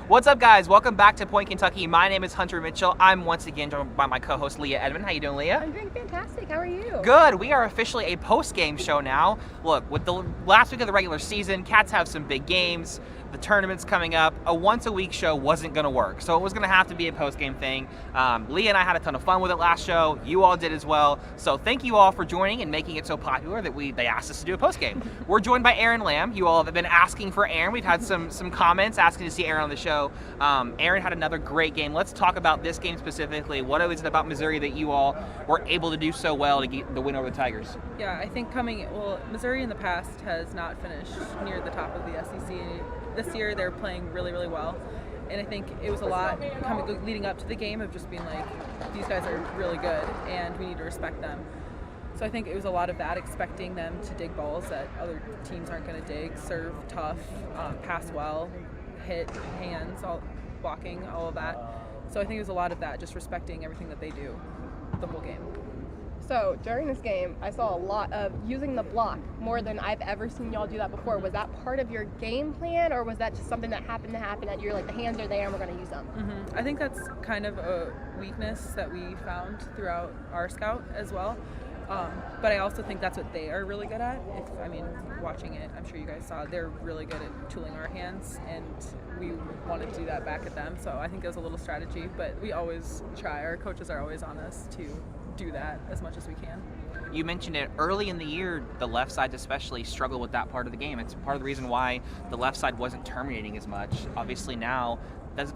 What's up, guys? Welcome back to Point Kentucky. My name is Hunter Mitchell. I'm once again joined by my co-host Leah Edmond. How you doing, Leah? I'm doing fantastic. How are you? Good. We are officially a post-game show now. Look, with the last week of the regular season, Cats have some big games. The tournament's coming up. A once-a-week show wasn't going to work, so it was going to have to be a post-game thing. Leah and I had a ton of fun with it last show. You all did as well. So thank you all for joining and making it so popular that they asked us to do a post-game. We're joined by Aaron Lamb. You all have been asking for Aaron. We've had some comments asking to see Aaron on the show. Aaron had another great game. Let's talk about this game specifically. What is it about Missouri that you all were able to do so well to get the win over the Tigers? Yeah, I think Missouri in the past has not finished near the top of the SEC. This year they're playing really, really well. And I think it was a lot leading up to the game of just being like, these guys are really good and we need to respect them. So I think it was a lot of that, expecting them to dig balls that other teams aren't going to dig, serve tough, pass well, hit, hands, blocking, all of that. So I think it was a lot of that, just respecting everything that they do the whole game. So during this game, I saw a lot of using the block more than I've ever seen y'all do that before. Was that part of your game plan, or was that just something that happened to happen that you're like, the hands are there and we're going to use them? Mm-hmm. I think that's kind of a weakness that we found throughout our scout as well. But I also think that's what they are really good at. Watching it, I'm sure you guys saw, they're really good at tooling our hands, and we want to do that back at them. So I think it was a little strategy, but we always try. Our coaches are always on us to do that as much as we can. You mentioned it early in the year, the left side especially struggled with that part of the game. It's part of the reason why the left side wasn't terminating as much. Obviously now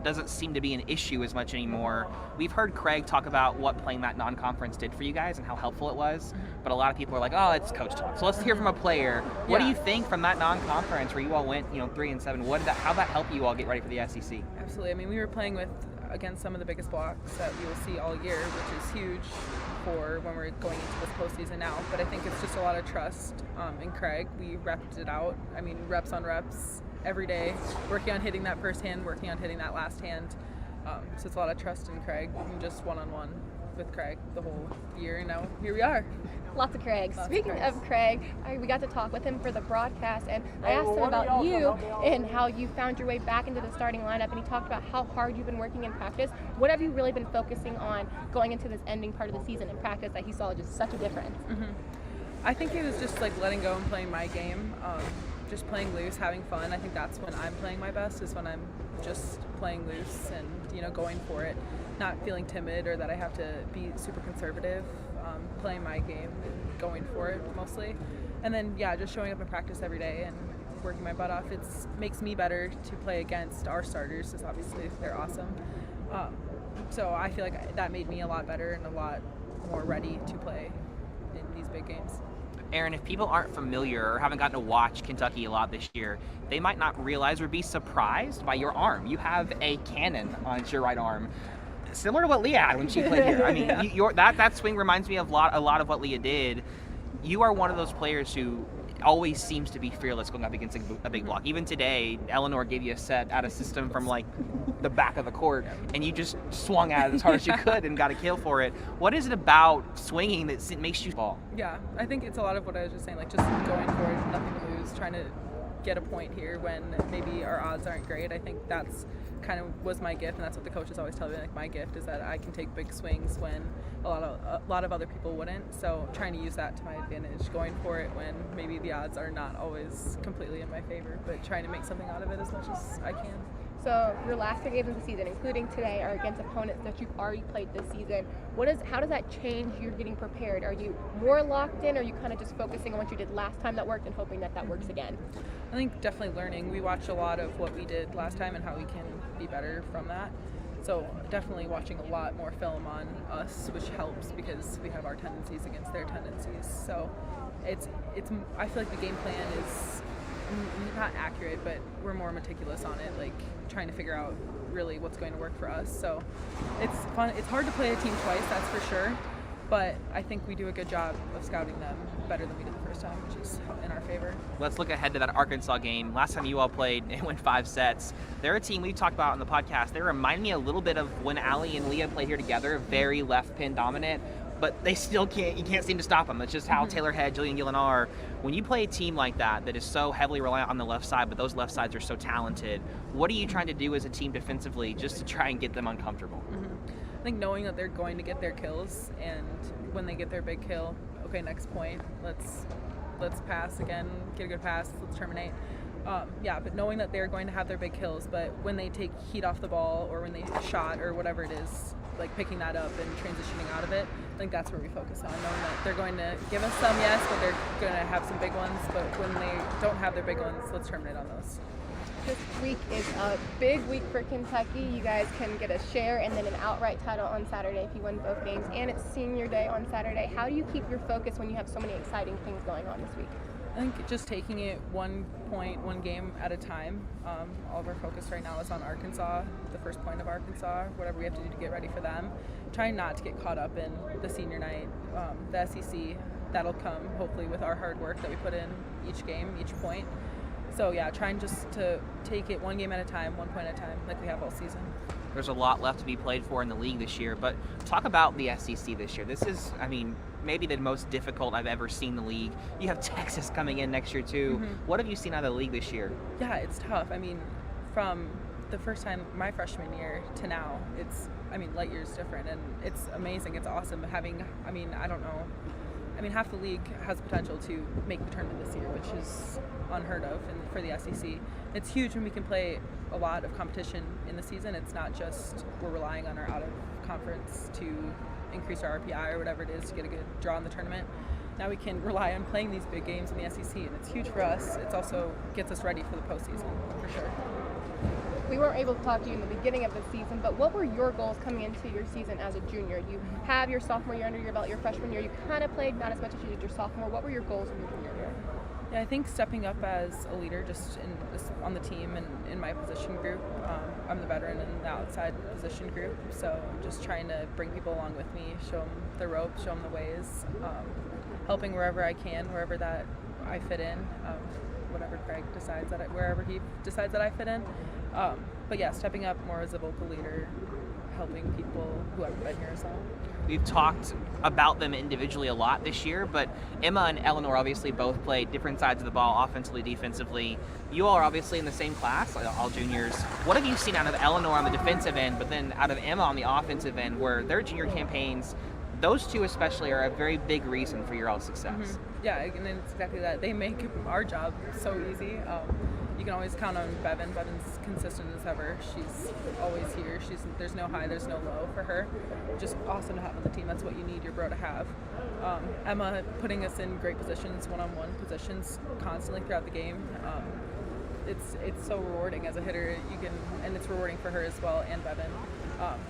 doesn't seem to be an issue as much anymore. We've heard Craig talk about what playing that non-conference did for you guys and how helpful it was, but a lot of people are like, oh, it's coach talk. So let's hear from a player. What do you think from that non-conference where you all went 3-7? How did that help you all get ready for the SEC? Absolutely. We were playing against some of the biggest blocks that you will see all year, which is huge for when we're going into this postseason now. But I think it's just a lot of trust in Craig. We repped it out. Reps on reps every day, working on hitting that first hand, working on hitting that last hand. So it's a lot of trust in Craig, and just one-on-one with Craig the whole year. And now here we are. Lots of Craig. Speaking of Craig, we got to talk with him for the broadcast, and I asked him about you and how you found your way back into the starting lineup, and he talked about how hard you've been working in practice. What have you really been focusing on going into this ending part of the season in practice that he saw just such a difference? Mm-hmm. I think it was just like letting go and playing my game, just playing loose, having fun. I think that's when I'm playing my best, is when I'm just playing loose and going for it, not feeling timid or that I have to be super conservative. Playing my game and going for it mostly, and then just showing up in practice every day and working my butt off. It makes me better to play against our starters, because obviously they're awesome. So I feel like that made me a lot better and a lot more ready to play in these big games. Aaron, if people aren't familiar or haven't gotten to watch Kentucky a lot this year, they might not realize or be surprised by your arm. You have a cannon on your right arm, similar to what Leah had when she played here. That swing reminds me of a lot of what Leah did. You are one of those players who always seems to be fearless going up against a big block. Even today, Eleanor gave you a set out of system from the back of the court, and you just swung at it as hard as you could and got a kill for it. What is it about swinging that makes you fall? Yeah, I think it's a lot of what I was just saying, just going for it, nothing to lose, trying to get a point here when maybe our odds aren't great. I think that's kind of was my gift, and that's what the coaches always tell me. My gift is that I can take big swings when a lot of other people wouldn't. So trying to use that to my advantage, going for it when maybe the odds are not always completely in my favor, but trying to make something out of it as much as I can. So your last 3 games of the season, including today, are against opponents that you've already played this season. How does that change you getting prepared? Are you more locked in, or are you kind of just focusing on what you did last time that worked and hoping that works again? I think definitely learning. We watch a lot of what we did last time and how we can be better from that. So definitely watching a lot more film on us, which helps because we have our tendencies against their tendencies. So I feel like the game plan is not accurate, but we're more meticulous on it, trying to figure out really what's going to work for us. So it's fun. It's hard to play a team twice, that's for sure, but I think we do a good job of scouting them better than we did the first time, which is in our favor. Let's look ahead to that Arkansas game. Last time you all played, it went 5 sets. They're a team we've talked about on the podcast. They remind me a little bit of when Allie and Leah played here together, very left pin dominant. but they still can't. You can't seem to stop them. That's just how Taylor Head, Jillian Gillen are. When you play a team like that is so heavily reliant on the left side, but those left sides are so talented, what are you trying to do as a team defensively just to try and get them uncomfortable? I think knowing that they're going to get their kills, and when they get their big kill, okay, next point, let's pass again, get a good pass, let's terminate. But knowing that they're going to have their big kills, but when they take heat off the ball or when they shot or whatever it is, like picking that up and transitioning out of it, I think that's where we focus on, knowing that they're going to give us some, yes, but they're going to have some big ones, but when they don't have their big ones, let's terminate on those. This week is a big week for Kentucky. You guys can get a share and then an outright title on Saturday if you win both games, and it's senior day on Saturday. How do you keep your focus when you have so many exciting things going on this week? I think just taking it one game at a time. All of our focus right now is on Arkansas, the first point of Arkansas, whatever we have to do to get ready for them. Trying not to get caught up in the senior night, the SEC. That'll come hopefully with our hard work that we put in each game, each point. So yeah, trying just to take it one game at a time, 1 point at a time, like we have all season. There's a lot left to be played for in the league this year, but talk about the SEC this year. This is, maybe the most difficult I've ever seen the league. You have Texas coming in next year too. What have you seen out of the league this year? Yeah, it's tough. From the first time my freshman year to now, it's light years different, and it's amazing. It's awesome having, I don't know. Half the league has potential to make the tournament this year, which is unheard of for the SEC. It's huge when we can play a lot of competition in the season. It's not just we're relying on our out-of-conference to increase our RPI or whatever it is to get a good draw in the tournament. Now we can rely on playing these big games in the SEC, and it's huge for us. It also gets us ready for the postseason, for sure. We weren't able to talk to you in the beginning of the season, but what were your goals coming into your season as a junior? You have your sophomore year under your belt, your freshman year. You kind of played not as much as you did your sophomore. What were your goals in your junior year? Yeah, I think stepping up as a leader just on the team and in my position group. I'm the veteran in the outside position group, so just trying to bring people along with me, show them the ropes, show them the ways, helping wherever I can, wherever that I fit in, whatever Craig decides wherever he decides that I fit in. But yeah, stepping up more as a vocal leader, helping people who haven't been here as well. We've talked about them individually a lot this year, but Emma and Eleanor obviously both played different sides of the ball, offensively, defensively. You all are obviously in the same class, all juniors. What have you seen out of Eleanor on the defensive end, but then out of Emma on the offensive end, where their junior campaigns, those two especially are a very big reason for your all success? Yeah, and it's exactly that. They make our job so easy. You can always count on Bevan. Bevan's consistent as ever. She's always here. There's no high, there's no low for her. Just awesome to have on the team. That's what you need your bro to have. Emma putting us in great positions, one-on-one positions, constantly throughout the game. It's so rewarding as a hitter. And it's rewarding for her as well, and Bevan.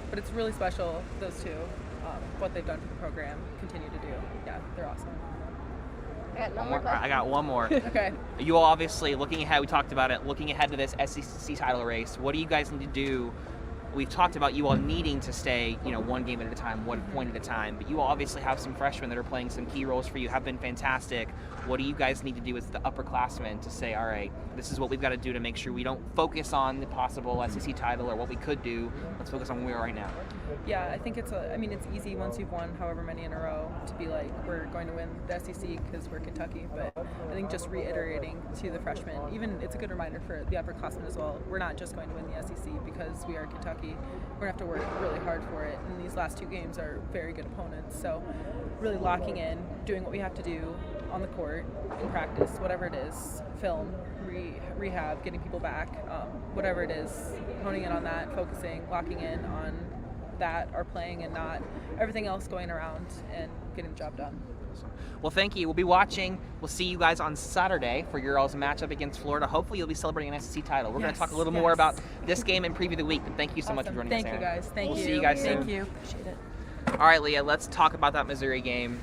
But it's really special, those two, what they've done for the program, continue to do. Yeah, they're awesome. I got one more. Okay. You all obviously looking ahead, we talked about it, looking ahead to this SEC title race. What do you guys need to do? We've talked about you all needing to stay, one game at a time, 1 point at a time. But you all obviously have some freshmen that are playing some key roles for you, have been fantastic. What do you guys need to do as the upperclassmen to say, all right, this is what we've got to do to make sure we don't focus on the possible SEC title or what we could do. Let's focus on where we are right now. Yeah, I think it's easy once you've won however many in a row to be like, we're going to win the SEC because we're Kentucky. But I think just reiterating to the freshmen, even it's a good reminder for the upperclassmen as well, we're not just going to win the SEC because we are Kentucky. We're going to have to work really hard for it. And these last two games are very good opponents. So really locking in, doing what we have to do on the court, in practice, whatever it is, film, rehab, getting people back, whatever it is, honing in on that, focusing, locking in on that, our playing, and not everything else going around, and getting the job done. Well, thank you. We'll be watching. We'll see you guys on Saturday for your all's matchup against Florida. Hopefully you'll be celebrating an SEC title. We're going to talk a little more about this game and preview the week, but thank you so much for joining us, Aaron. Thank you guys. Thank you. We'll see you guys soon. Thank you. Appreciate it. All right, Leah, let's talk about that Missouri game.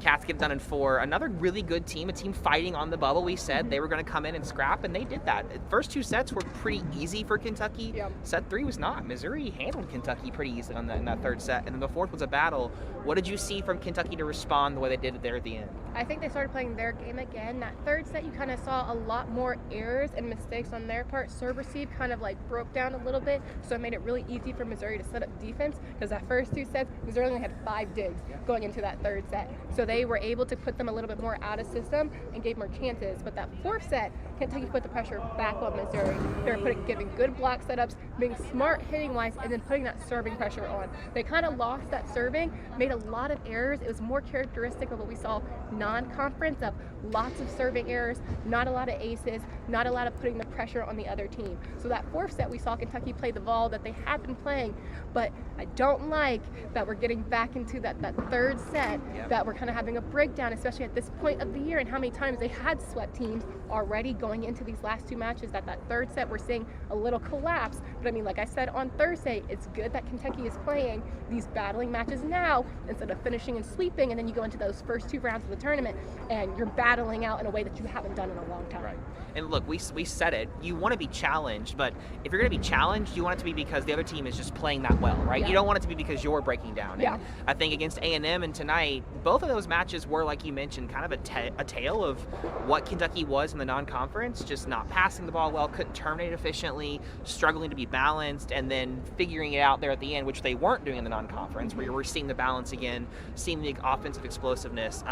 Cats get it done in 4. Another really good team, a team fighting on the bubble. We said they were going to come in and scrap, and they did that. First 2 sets were pretty easy for Kentucky. Yep. Set 3 was not. Missouri handled Kentucky pretty easily in that 3rd set, and then the 4th was a battle. What did you see from Kentucky to respond the way they did it there at the end? I think they started playing their game again. That 3rd set, you kind of saw a lot more errors and mistakes on their part. Serve receive kind of like broke down a little bit, so it made it really easy for Missouri to set up defense, because that first 2 sets, Missouri only had 5 digs going into that 3rd set. So they were able to put them a little bit more out of system and gave more chances. But that 4th set, Kentucky put the pressure back on Missouri. They were giving good block setups, being smart hitting-wise, and then putting that serving pressure on. They kind of lost that serving, made a lot of errors. It was more characteristic of what we saw non-conference, of lots of serving errors, not a lot of aces, not a lot of putting the pressure on the other team. So that 4th set, we saw Kentucky play the ball that they had been playing, but I don't like that we're getting back into that 3rd set, that we're kind of having a breakdown, especially at this point of the year, and how many times they had swept teams already going into these last 2 matches. That 3rd set, we're seeing a little collapse. But I mean, like I said on Thursday, it's good that Kentucky is playing these battling matches now instead of finishing and sweeping, and then you go into those first 2 rounds of the tournament and you're battling out in a way that you haven't done in a long time. Right. And look, we said it. You want to be challenged, but if you're going to be challenged, you want it to be because the other team is just playing that well, right? Yeah. You don't want it to be because you're breaking down. Yeah. And I think against A&M and tonight, both of those matches were, like you mentioned, kind of a tale of what Kentucky was in the non-conference, just not passing the ball well, couldn't terminate efficiently, struggling to be balanced, and then figuring it out there at the end, which they weren't doing in the non-conference, where we're seeing the balance again, seeing the offensive explosiveness.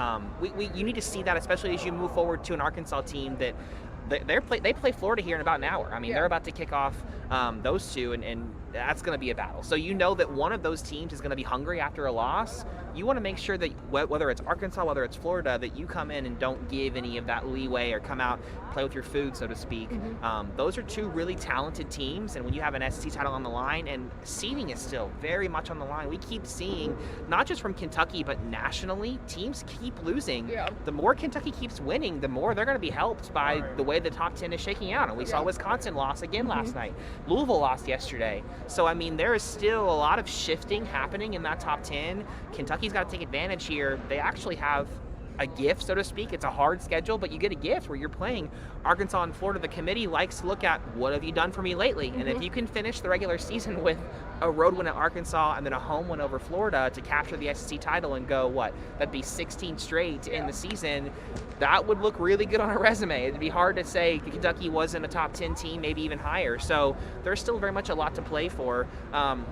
You need to see that, especially as you move forward to an Arkansas team that they play Florida here in about an hour. I mean, they're about to kick off those 2, and that's going to be a battle. So you know that one of those teams is going to be hungry after a loss. You want to make sure that whether it's Arkansas, whether it's Florida, that you come in and don't give any of that leeway or come out, play with your food, so to speak. Those are 2 really talented teams, and when you have an SEC title on the line, and seeding is still very much on the line, we keep seeing, not just from Kentucky, but nationally, teams keep losing. Yeah. The more Kentucky keeps winning, the more they're going to be helped by the way the top 10 is shaking out. And we saw Wisconsin lost again last night. Louisville lost yesterday. So, I mean, there is still a lot of shifting happening in that top 10. Kentucky's got to take advantage here. They actually have a gift, so to speak. It's a hard schedule, but you get a gift where you're playing Arkansas and Florida. The committee likes to look at, what have you done for me lately? And if you can finish the regular season with a road win at Arkansas and then a home win over Florida to capture the SEC title and go, that'd be 16 straight in the season, that would look really good on a resume. It'd be hard to say Kentucky wasn't a top 10 team, maybe even higher. So there's still very much a lot to play for.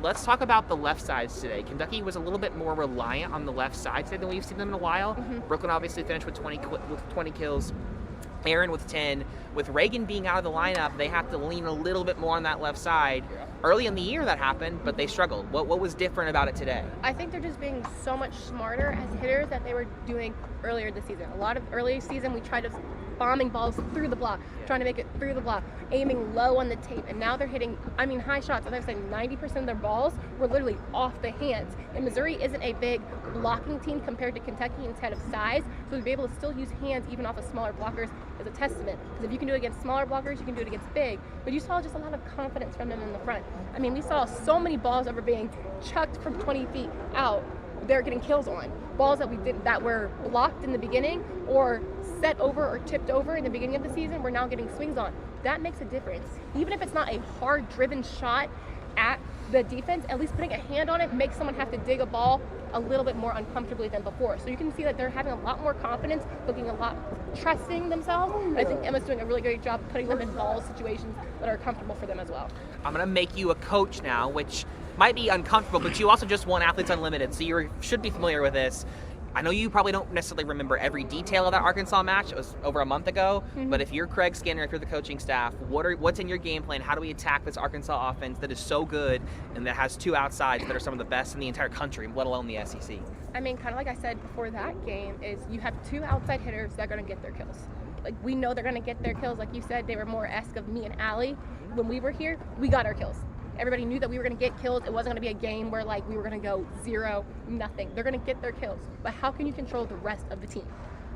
Let's talk about the left sides today. Kentucky was a little bit more reliant on the left side today than we've seen them in a while. Brooklyn obviously finished with 20 kills. Aaron with 10. With Reagan being out of the lineup, they have to lean a little bit more on that left side. Early in the year that happened, but they struggled. What was different about it today? I think they're just being so much smarter as hitters that they were doing earlier this season. A lot of early season, we tried to bombing balls through the block, trying to make it through the block, aiming low on the tape, and now they're hitting, high shots. As I was saying, 90% of their balls were literally off the hands. And Missouri isn't a big blocking team compared to Kentucky in terms of size, so to be able to still use hands even off of smaller blockers is a testament. Because if you can do it against smaller blockers, you can do it against big. But you saw just a lot of confidence from them in the front. We saw so many balls that were being chucked from 20 feet out. They're getting kills on balls that were blocked in the beginning or set over or tipped over in the beginning of the season. We're now getting swings on. That makes a difference. Even if it's not a hard driven shot at the defense, at least putting a hand on it makes someone have to dig a ball a little bit more uncomfortably than before. So you can see that they're having a lot more confidence, looking a lot, trusting themselves. I think Emma's doing a really great job putting them in ball situations that are comfortable for them as well. I'm going to make you a coach now, which might be uncomfortable, but you also just won Athletes Unlimited, so you should be familiar with this. I know you probably don't necessarily remember every detail of that Arkansas match. It was over a month ago. But if you're Craig Skinner, if you're the coaching staff, what's in your game plan? How do we attack this Arkansas offense that is so good and that has 2 outsides that are some of the best in the entire country, let alone the SEC? Kind of like I said before that game, is you have 2 outside hitters that are going to get their kills. We know they're going to get their kills. Like you said, they were more esque of me and Allie. When we were here, we got our kills. Everybody knew that we were going to get kills. It wasn't going to be a game where we were going to go 0, nothing. They're going to get their kills. But how can you control the rest of the team?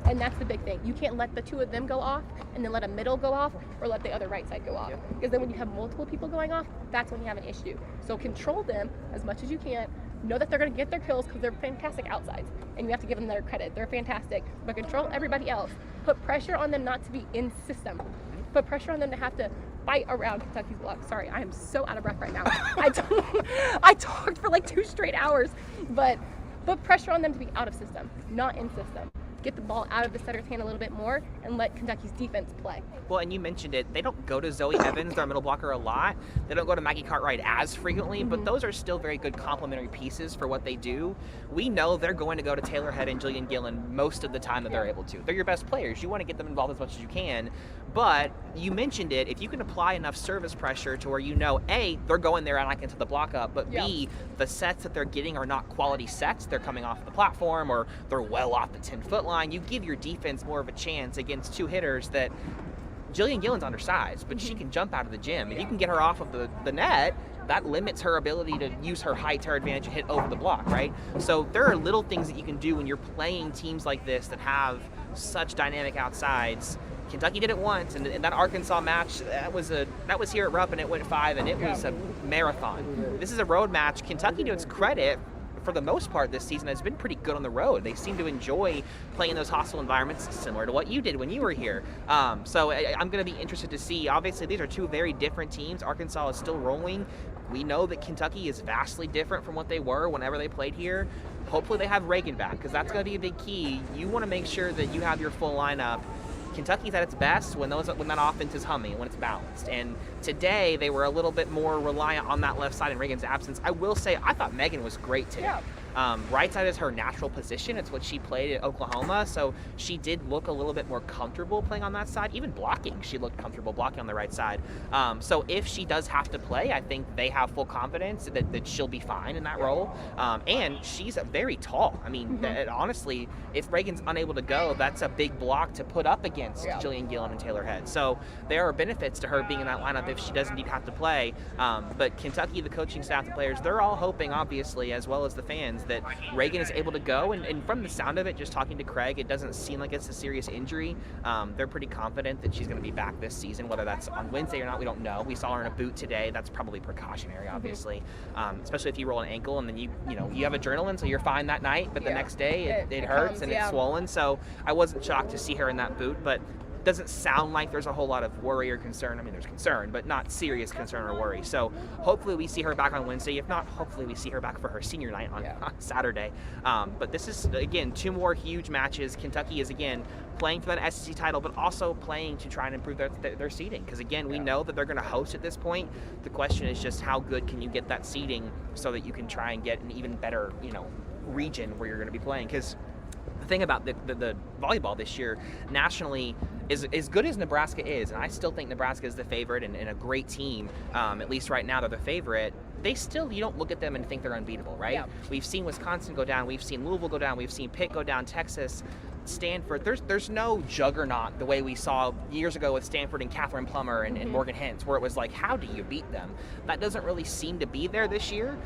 And that's the big thing. You can't let the 2 of them go off and then let a middle go off or let the other right side go off. Because then when you have multiple people going off, that's when you have an issue. So control them as much as you can. know that they're going to get their kills because they're fantastic outsides, and you have to give them their credit. They're fantastic, but control everybody else. Put pressure on them not to be in system. Put pressure on them to have to fight around Kentucky's block. Sorry, I am so out of breath right now. I talked for like 2 straight hours, but put pressure on them to be out of system, not in system. Get the ball out of the setter's hand a little bit more and let Kentucky's defense play. Well, and you mentioned it, they don't go to Zoe Evans, their middle blocker, a lot. They don't go to Maggie Cartwright as frequently, but those are still very good complementary pieces for what they do. We know they're going to go to Taylor Head and Jillian Gillen most of the time that they're able to. They're your best players. You want to get them involved as much as you can. But you mentioned it, if you can apply enough service pressure to where you know, A, they're going there and I can set the block up, but B, the sets that they're getting are not quality sets. They're coming off the platform or they're well off the 10-foot line. You give your defense more of a chance against 2 hitters that Jillian Gillen's undersized, but she can jump out of the gym. If you can get her off of the net, that limits her ability to use her height to her advantage and hit over the block, right? So there are little things that you can do when you're playing teams like this that have such dynamic outsides. Kentucky did it once, and that Arkansas match, that was here at Rupp, and it went 5, and it was a marathon. This is a road match. Kentucky, to its credit, for the most part this season, has been pretty good on the road. They seem to enjoy playing in those hostile environments, similar to what you did when you were here. So I'm going to be interested to see. Obviously, these are 2 very different teams. Arkansas is still rolling. We know that Kentucky is vastly different from what they were whenever they played here. Hopefully they have Reagan back, because that's going to be a big key. You want to make sure that you have your full lineup. Kentucky's at its best when that offense is humming, when it's balanced. And today they were a little bit more reliant on that left side in Reagan's absence. I will say I thought Megan was great today. Right side is her natural position. It's what she played at Oklahoma, so she did look a little bit more comfortable playing on that side. Even blocking, she looked comfortable blocking on the right side. So if she does have to play, I think they have full confidence that she'll be fine in that role. And she's very tall. I mean, honestly, if Reagan's unable to go, that's a big block to put up against Jillian Gillen and Taylor Head. So there are benefits to her being in that lineup if she does indeed have to play. But Kentucky, the coaching staff, the players, they're all hoping, obviously, as well as the fans, that Reagan is able to go, and from the sound of it, just talking to Craig, it doesn't seem like it's a serious injury. They're pretty confident that she's going to be back this season. Whether that's on Wednesday or not, we don't know. We saw her in a boot today. That's probably precautionary, obviously, especially if you roll an ankle and then you have adrenaline, so you're fine that night, but the next day it hurts and it's swollen. So I wasn't shocked to see her in that boot, but doesn't sound like there's a whole lot of worry or concern. I mean, there's concern, but not serious concern or worry. So hopefully we see her back on Wednesday. If not, hopefully we see her back for her senior night on Saturday. But this is, again, 2 more huge matches. Kentucky is, again, playing for that SEC title, but also playing to try and improve their seeding. Because, again, we know that they're going to host at this point. The question is just how good can you get that seeding so that you can try and get an even better, region where you're going to be playing. Because the thing about the volleyball this year nationally is as good as Nebraska is, and I still think Nebraska is the favorite and a great team, at least right now they're the favorite. They still, you don't look at them and think they're unbeatable, right? We've seen Wisconsin go down, we've seen Louisville go down, we've seen Pitt go down, Texas, Stanford. There's no juggernaut the way we saw years ago with Stanford and Catherine Plummer and Morgan Hintz, where it was like, how do you beat them? That doesn't really seem to be there this year.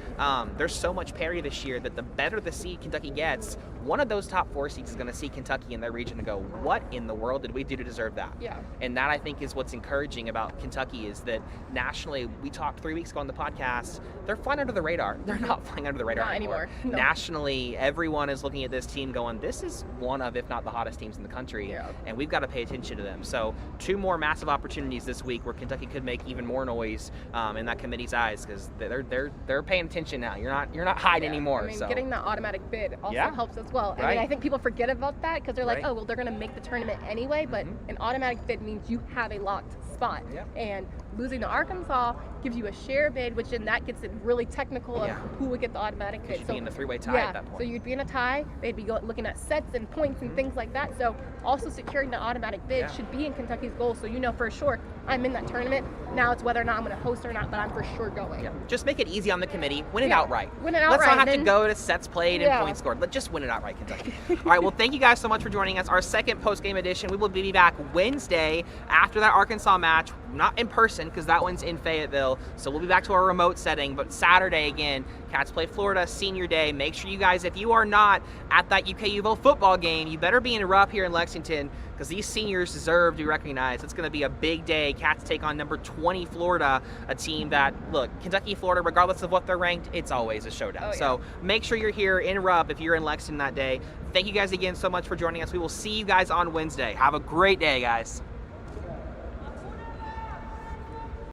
There's so much parity this year that the better the seed Kentucky gets, one of those top 4 seeds is going to see Kentucky in their region and go, what in the world did we do to deserve that? And that, I think, is what's encouraging about Kentucky, is that nationally, we talked 3 weeks ago on the podcast, they're flying under the radar. They're not flying under the radar anymore. No. Nationally, everyone is looking at this team going, this is one of, if not the hottest teams in the country, and we've got to pay attention to them. So 2 more massive opportunities this week where Kentucky could make even more noise in that committee's eyes, because they're paying attention now. You're not hiding anymore. I mean, so getting that automatic bid also helps as well. I mean, I think people forget about that because they're like, oh, well, they're going to make the tournament anyway, but an automatic bid means you have a locked spot. And losing to Arkansas gives you a share bid, which then that gets it really technical of who would get the automatic bid. You'd be in a 3-way tie at that point. So you'd be in a tie. They'd be looking at sets and points and things like that. So also securing the automatic bid should be in Kentucky's goal. So you know for sure I'm in that tournament. Now it's whether or not I'm going to host or not, but I'm for sure going. Just make it easy on the committee. Win it outright. Win it outright. Let's not have to go to sets played and points scored. Let's just win it outright, Kentucky. All right, well, thank you guys so much for joining us. Our second post-game edition. We will be back Wednesday after that Arkansas match. Not in person, because that one's in Fayetteville. So we'll be back to our remote setting. But Saturday, again, Cats play Florida senior day. Make sure you guys, if you are not at that UK-UVille football game, you better be in Rupp here in Lexington, because these seniors deserve to be recognized. It's going to be a big day. Cats take on number 20 Florida, a team that, look, Kentucky, Florida, regardless of what they're ranked, it's always a showdown. Oh, yeah. So make sure you're here in Rupp if you're in Lexington that day. Thank you guys again so much for joining us. We will see you guys on Wednesday. Have a great day, guys.